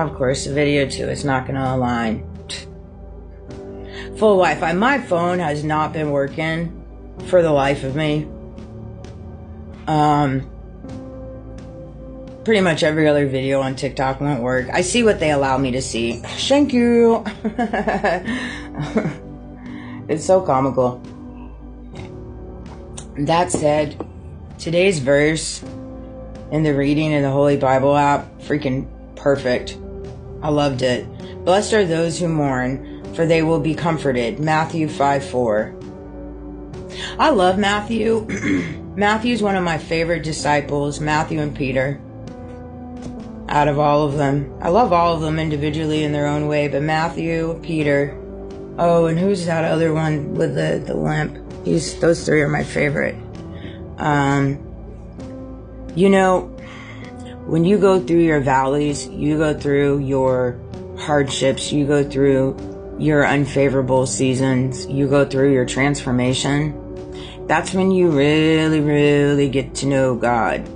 Of course, the video too is not going to align. Full Wi-Fi. My phone has not been working for the life of me. Pretty much every other video on TikTok won't work. I see what they allow me to see. Thank you. It's so comical. That said, today's verse in the reading in the Holy Bible app, freaking perfect. I loved it. Blessed are those who mourn, for they will be comforted. Matthew 5:4. I love Matthew. Matthew's one of my favorite disciples, Matthew and Peter. Out of all of them. I love all of them individually in their own way, but Matthew, Peter, oh, and who's that other one with the limp? Those three are my favorite. You know, when you go through your valleys, you go through your hardships, you go through your unfavorable seasons, you go through your transformation, that's when you really, really get to know God.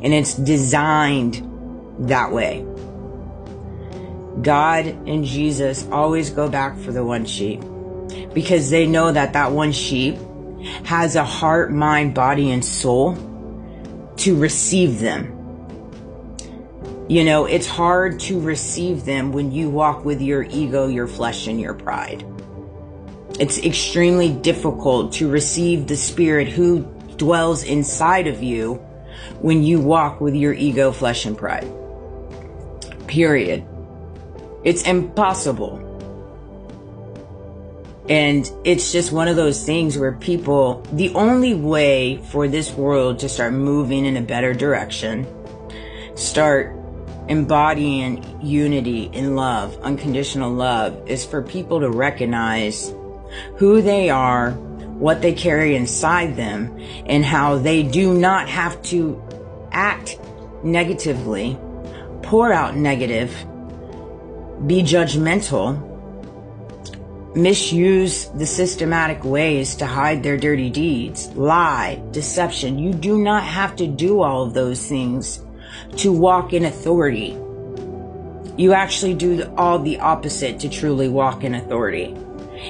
And it's designed that way. God and Jesus always go back for the one sheep because they know that that one sheep has a heart, mind, body, and soul to receive them. You know, it's hard to receive them when you walk with your ego, your flesh, and your pride. It's extremely difficult to receive the Spirit who dwells inside of you when you walk with your ego, flesh, and pride. Period. It's impossible. And it's just one of those things where people, the only way for this world to start moving in a better direction, start embodying unity in love, unconditional love, is for people to recognize who they are, what they carry inside them, and how they do not have to act negatively, pour out negative, be judgmental, misuse the systematic ways to hide their dirty deeds, lie, deception. You do not have to do all of those things to walk in authority. You actually do all the opposite to truly walk in authority.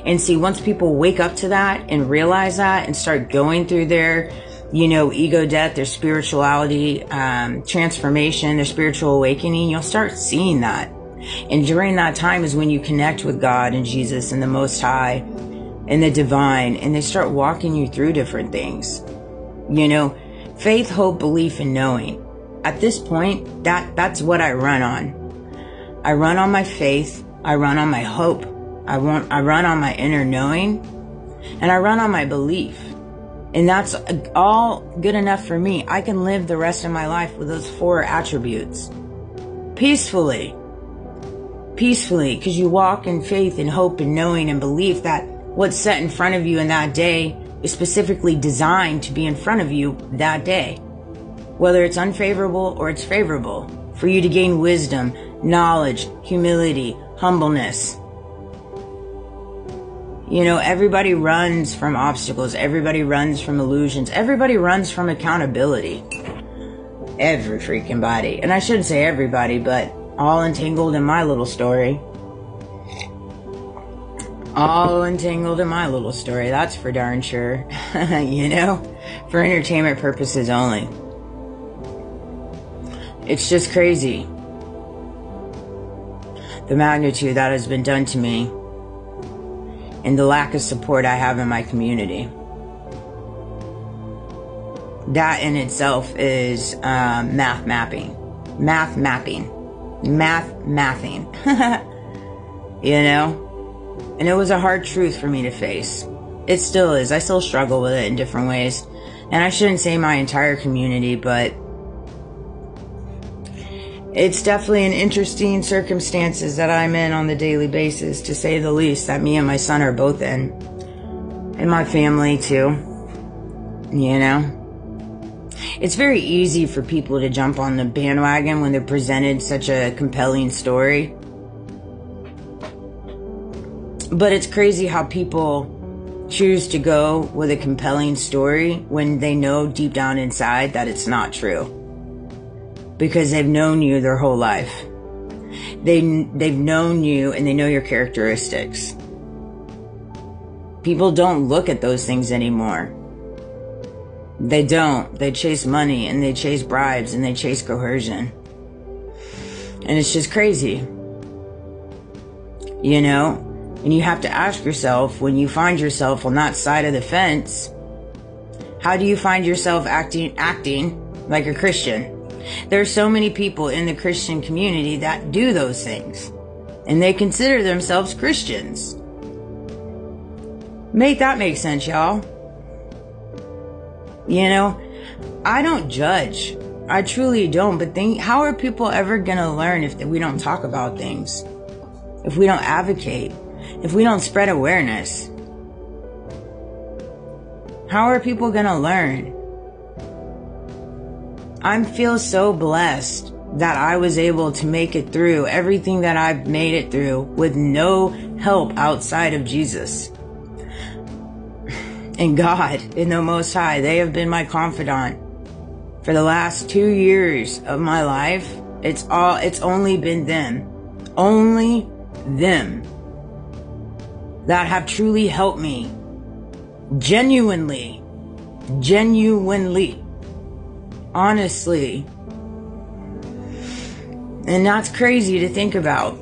And see, once people wake up to that and realize that and start going through their, ego death, their spirituality, transformation, their spiritual awakening, you'll start seeing that. And during that time is when you connect with God and Jesus and the Most High and the divine, and they start walking you through different things. Faith, hope, belief, and knowing. At this point, that's what I run on. I run on my faith. I run on my hope. I run on my inner knowing, and I run on my belief. And that's all good enough for me. I can live the rest of my life with those 4 attributes. Peacefully, because you walk in faith and hope and knowing and belief that what's set in front of you in that day is specifically designed to be in front of you that day. Whether it's unfavorable or it's favorable, for you to gain wisdom, knowledge, humility, humbleness. Everybody runs from obstacles. Everybody runs from illusions. Everybody runs from accountability. Every freaking body. And I shouldn't say everybody, but all entangled in my little story. All entangled in my little story. That's for darn sure. For entertainment purposes only. It's just crazy. The magnitude that has been done to me. And the lack of support I have in my community. That in itself is mathing. And it was a hard truth for me to face. It still is. I still struggle with it in different ways. And I shouldn't say my entire community, but it's definitely an interesting circumstances that I'm in on the daily basis, to say the least, that me and my son are both in. And my family too. It's very easy for people to jump on the bandwagon when they're presented such a compelling story. But it's crazy how people choose to go with a compelling story when they know deep down inside that it's not true. Because they've known you their whole life. They've known you and they know your characteristics. People don't look at those things anymore. They don't. They chase money and they chase bribes and they chase coercion. And it's just crazy. You know? And you have to ask yourself, when you find yourself on that side of the fence, how do you find yourself acting like a Christian? There are so many people in the Christian community that do those things. And they consider themselves Christians. Make that make sense, y'all. You know, I don't judge. I truly don't. But how are people ever going to learn if we don't talk about things? If we don't advocate? If we don't spread awareness? How are people going to learn? I feel so blessed that I was able to make it through everything that I've made it through with no help outside of Jesus. And God, in the Most High, they have been my confidant for the last 2 years of my life. It's only been them, only them, that have truly helped me, genuinely, honestly. And that's crazy to think about.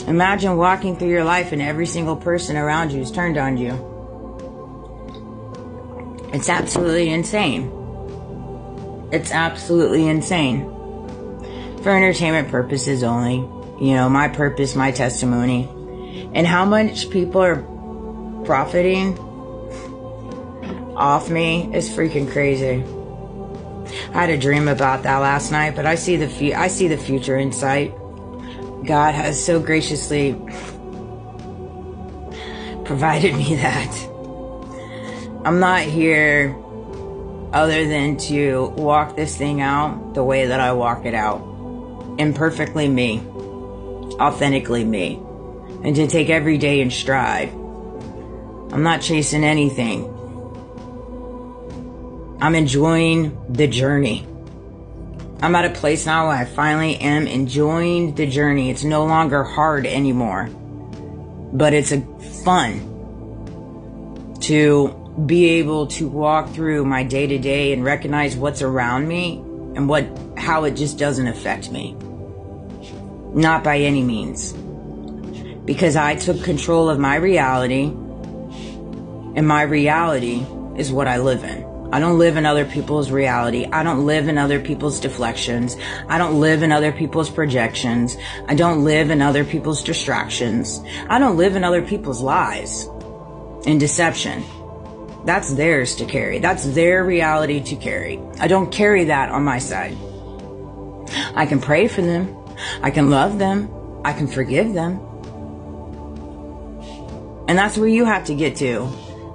Imagine walking through your life and every single person around you is turned on you. It's absolutely insane. It's absolutely insane. For entertainment purposes only. You know, my purpose, my testimony. And how much people are profiting off me is freaking crazy. I had a dream about that last night, but I see the future in sight. God has so graciously provided me that. I'm not here other than to walk this thing out the way that I walk it out. Imperfectly me. Authentically me. And to take every day in stride. I'm not chasing anything. I'm enjoying the journey. I'm at a place now where I finally am enjoying the journey. It's no longer hard anymore. But it's fun to be able to walk through my day-to-day and recognize what's around me and how it just doesn't affect me. Not by any means. Because I took control of my reality, and my reality is what I live in. I don't live in other people's reality. I don't live in other people's deflections. I don't live in other people's projections. I don't live in other people's distractions. I don't live in other people's lies and deception. That's theirs to carry. That's their reality to carry. I don't carry that on my side. I can pray for them. I can love them. I can forgive them. And that's where you have to get to.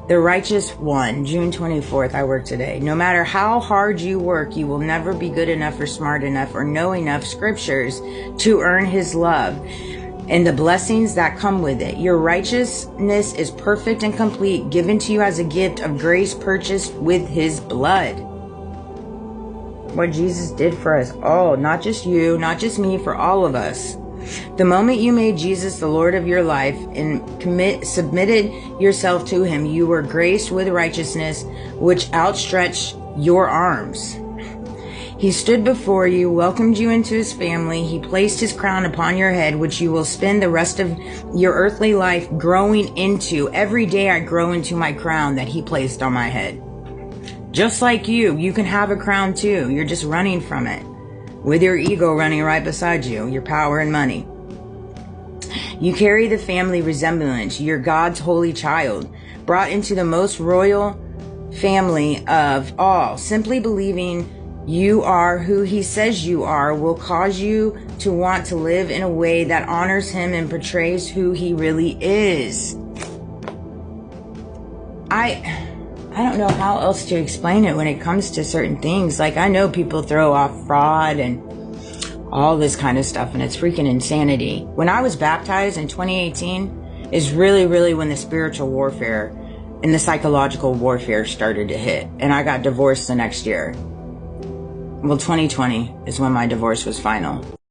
The Righteous One, June 24th, I work today. No matter how hard you work, you will never be good enough or smart enough or know enough scriptures to earn His love and the blessings that come with it. Your righteousness is perfect and complete, given to you as a gift of grace purchased with His blood. What Jesus did for us all, not just you, not just me, for all of us. The moment you made Jesus the Lord of your life and submitted yourself to Him, you were graced with righteousness, which outstretched your arms. He stood before you, welcomed you into His family. He placed His crown upon your head, which you will spend the rest of your earthly life growing into. Every day I grow into my crown that He placed on my head. Just like you can have a crown too. You're just running from it. With your ego running right beside you, your power and money. You carry the family resemblance. You're God's holy child, brought into the most royal family of all. Simply believing you are who He says you are will cause you to want to live in a way that honors Him and portrays who He really is. I don't know how else to explain it when it comes to certain things. Like, I know people throw off fraud and all this kind of stuff, and it's freaking insanity. When I was baptized in 2018 is really, really when the spiritual warfare and the psychological warfare started to hit. And I got divorced the next year. Well, 2020 is when my divorce was final.